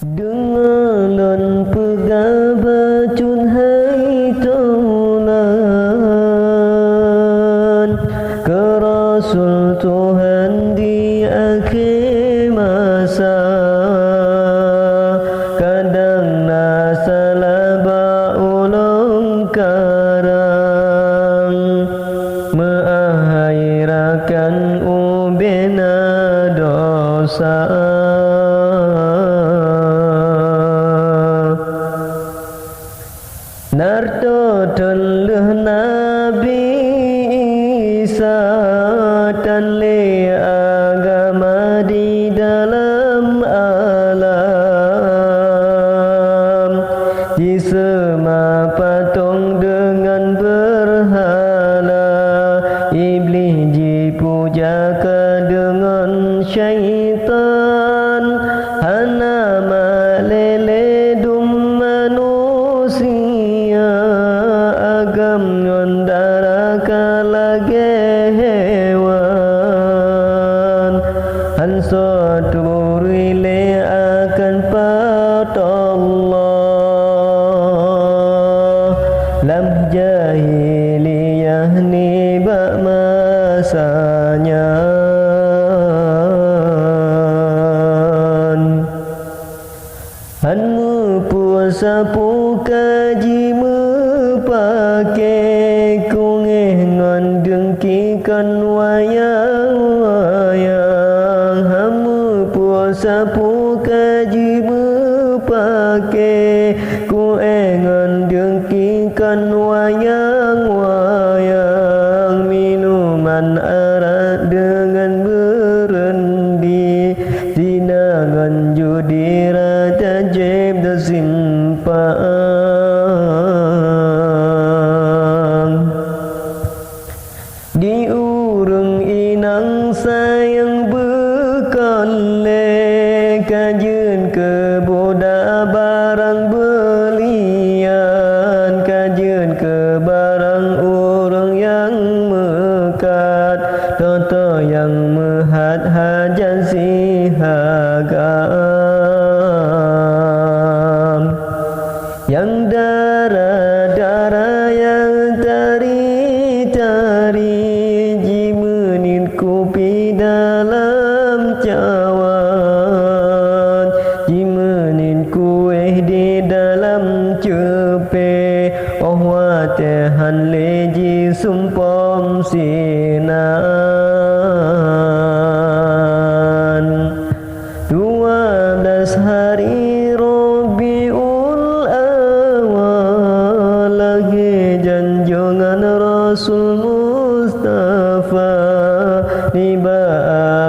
Dengalan pegabacun hai taulan ke Rasul Tuhan di akhir masa. Kadang nasalah ulung karang mengakhirakan ubena dosa. Narto teluh Nabi Isa tanle agama di dalam alam. Jisma patung dengan berhala, iblis dipuja dengan syaitan. Hana malele dum manusia, agam ngondara kalage hewan. Hanso turile akan patollah lam jahiliyah ni bak masanya. Hanmu puasa pukaji mepake kungeh ngon dengkikan wayang-wayang. Hanmu puasa pukaji mepake kungeh ngon dengkikan wayang-wayang. Minuman arak dengan berendi, zina ngan judi tajib desimpang. Diurung inang sayang bekale, kajian ke boda barang belian. Kajian ke barang urang yang mekat, toto yang mehat hajat sihagam. Yang darah-darah yang tari-tari, jimenin kopi dalam cawan. Jimenin kuih di dalam cepe, oh watehan leji sumpom sinan. 12 hari Rabiul Awal, lagi janjungan Rasul Mustafa. Niba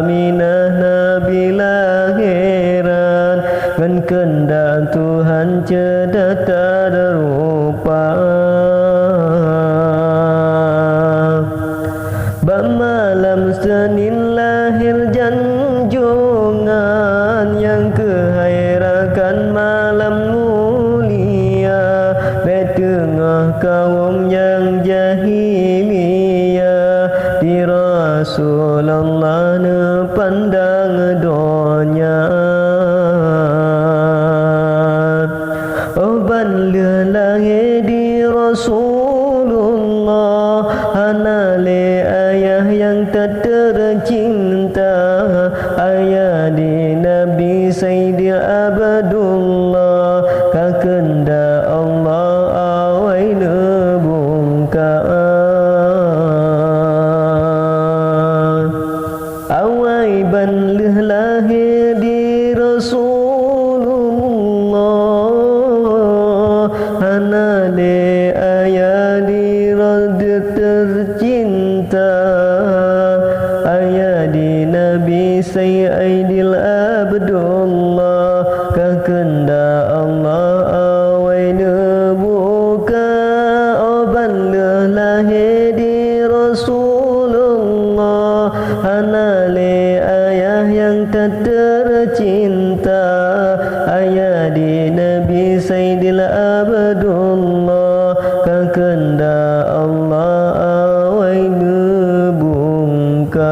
Aminah Nabi lahiran, kan kendak Tuhan cedak tak rupa. Malam Senin lahir janjungan, yang kehairakan malam mulia. Betengah kaum yang jahiliyah, di Rasulullah ne pandang donya. Oh banle lahir di Rasulullah, hanale ayah yang tak tercinta. Ayah di Nabi Sayyidi Abdullah, kakenda Allah awai nebungkaan. Awai banleh lahir di Rasulullah, hanale ayah ibadullah kakenda Allah awai ngebungka